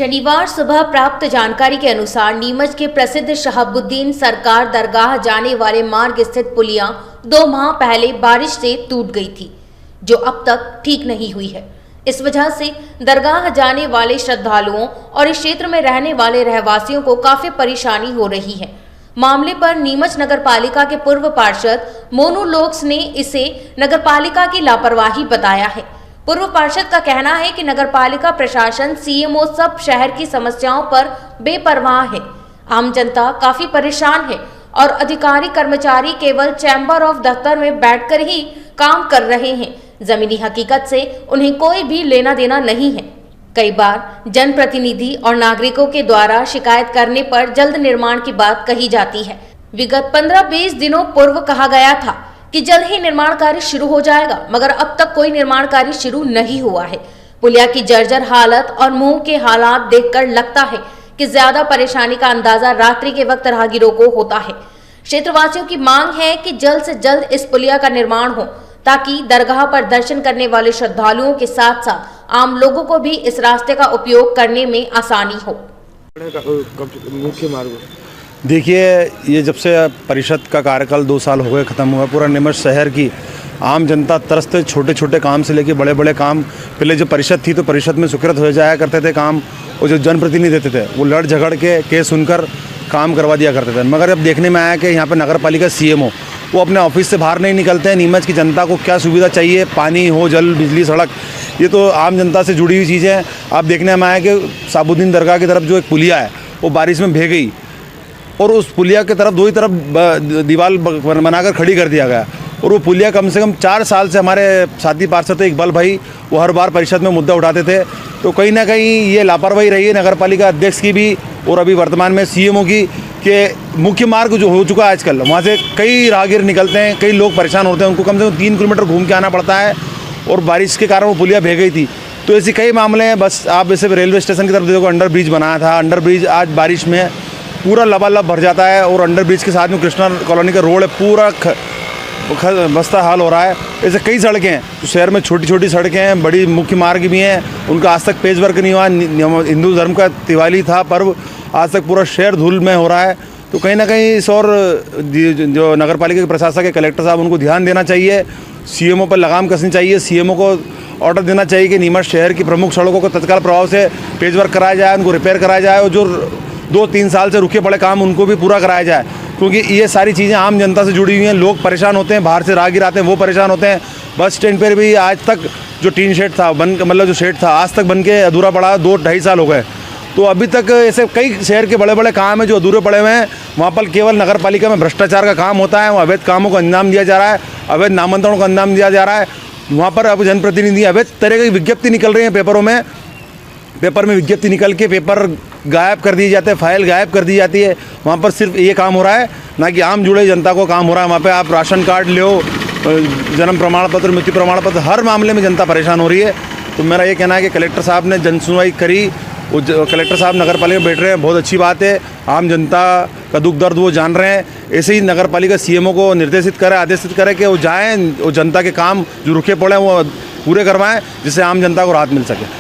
शनिवार सुबह प्राप्त जानकारी के अनुसार नीमच के प्रसिद्ध शहाबुद्दीन सरकार दरगाह जाने वाले मार्ग स्थित पुलिया 2 माह पहले बारिश से टूट गई थी, जो अब तक ठीक नहीं हुई है। इस वजह से दरगाह जाने वाले श्रद्धालुओं और इस क्षेत्र में रहने वाले रहवासियों को काफी परेशानी हो रही है। मामले पर नीमच नगरपालिका के पूर्व पार्षद मोनू लोक्स ने इसे नगरपालिका की लापरवाही बताया है। पूर्व पार्षद का कहना है कि नगरपालिका प्रशासन सीएमओ सब शहर की समस्याओं पर बेपरवाह है। आम जनता काफी परेशान है और अधिकारी कर्मचारी केवल चैम्बर ऑफ दफ्तर में बैठकर ही काम कर रहे हैं। जमीनी हकीकत से उन्हें कोई भी लेना देना नहीं है। कई बार जनप्रतिनिधि और नागरिकों के द्वारा शिकायत करने पर जल्द निर्माण की बात कही जाती है। विगत 15-20 दिनों पूर्व कहा गया था कि जल्द ही निर्माण कार्य शुरू हो जाएगा, मगर अब तक कोई निर्माण कार्य शुरू नहीं हुआ है। पुलिया की जर्जर हालत और मुंह के हालात देखकर लगता है कि ज्यादा परेशानी का अंदाजा रात्रि के वक्त राहगीरों को होता है। क्षेत्रवासियों की मांग है कि जल्द से जल्द इस पुलिया का निर्माण हो, ताकि दरगाह पर दर्शन करने वाले श्रद्धालुओं के साथ साथ आम लोगों को भी इस रास्ते का उपयोग करने में आसानी हो। मुख्य मार्ग देखिए, ये जब से परिषद का कार्यकाल 2 साल हो गए ख़त्म हुआ, पूरा नीमच शहर की आम जनता तरसते छोटे छोटे काम से लेके बड़े बड़े काम। पहले जो परिषद थी तो परिषद में स्वीकृत हो जाया करते थे काम, और जो जनप्रतिनिधि देते थे वो लड़ झगड़ के केस सुनकर काम करवा दिया करते थे। मगर अब देखने में आया कि यहाँ पर नगरपालिका सीएमओ वो अपने ऑफिस से बाहर नहीं निकलते हैं। नीमच की जनता को क्या सुविधा चाहिए, पानी हो, जल, बिजली, सड़क, ये तो आम जनता से जुड़ी हुई चीज़ें हैं। अब देखने में आया कि शहाबुद्दीन दरगाह की तरफ जो एक पुलिया है वो बारिश में भे गई, और उस पुलिया की तरफ 2 तरफ दीवार बनाकर खड़ी कर दिया गया। और वो पुलिया कम से कम 4 साल से हमारे साथी पार्षद थे इकबाल भाई, वो हर बार परिषद में मुद्दा उठाते थे। तो कहीं ना कहीं ये लापरवाही रही है नगरपालिका अध्यक्ष की भी, और अभी वर्तमान में सीएमओ की, कि मुख्य मार्ग जो हो चुका है आजकल, वहाँ से कई राहगीर निकलते हैं, कई लोग परेशान होते हैं, उनको कम से कम 3 किलोमीटर घूम के आना पड़ता है, और बारिश के कारण वो पुलिया भे गई थी। तो ऐसे कई मामले हैं। बस आप जैसे रेलवे स्टेशन की तरफ देखो, अंडर ब्रिज बनाया था, अंडर ब्रिज आज बारिश में पूरा लबालब भर जाता है, और अंडर ब्रिज के साथ में कृष्णा कॉलोनी का रोड है, पूरा बस्ता हाल हो रहा है। ऐसे कई सड़कें हैं तो शहर में, छोटी छोटी सड़कें हैं, बड़ी मुख्य मार्ग भी हैं, उनका आज तक पेच वर्क नहीं हुआ। हिंदू धर्म का दिवाली था पर्व, आज तक पूरा शहर धूल में हो रहा है। तो कहीं ना कहीं इस और जो नगरपालिका के प्रशासक है, कलेक्टर साहब, उनको ध्यान देना चाहिए, सीएमओ पर लगाम कसनी चाहिए। सीएमओ को ऑर्डर देना चाहिए कि नीमच शहर की प्रमुख सड़कों को तत्काल प्रभाव से पेच वर्क कराया जाए, उनको रिपेयर कराया जाए, और जो 2-3 साल से रुके पड़े काम उनको भी पूरा कराया जाए, क्योंकि ये सारी चीज़ें आम जनता से जुड़ी हुई हैं। लोग परेशान होते हैं, बाहर से राहगीर आते हैं, वो परेशान होते हैं। बस स्टैंड पर भी आज तक जो टीन शेड था मतलब जो शेड था आज तक बन के अधूरा पड़ा, 2-2.5 साल हो गए। तो अभी तक ऐसे कई शहर के बड़े बड़े काम हैं जो अधूरे पड़े हुए हैं। वहाँ पर केवल नगरपालिका में भ्रष्टाचार का काम होता है, वहाँ अवैध कामों को अंजाम दिया जा रहा है, अवैध नामांतरणों को अंजाम दिया जा रहा है। वहाँ पर अब जनप्रतिनिधि अवैध तरह की विज्ञप्ति निकल रही हैं पेपरों में, पेपर में विज्ञप्ति निकल के पेपर गायब कर दिए जाते हैं, फाइल गायब कर दी जाती है। वहाँ पर सिर्फ ये काम हो रहा है, ना कि आम जुड़े जनता को काम हो रहा है। वहाँ पे आप राशन कार्ड लो, जन्म प्रमाण पत्र, मृत्यु प्रमाण पत्र, हर मामले में जनता परेशान हो रही है। तो मेरा ये कहना है कि कलेक्टर साहब ने जन सुनवाई करी, वो कलेक्टर साहब नगरपालिका में बैठ रहे हैं, बहुत अच्छी बात है। आम जनता का दुख दर्द वो जान रहे हैं। ऐसे ही नगरपालिका सीएमओ को निर्देशित करें, आदेशित करें कि वो जाएँ, वो जनता के काम जो रुके पड़े हैं वो पूरे करवाएँ, जिससे आम जनता को राहत मिल सके।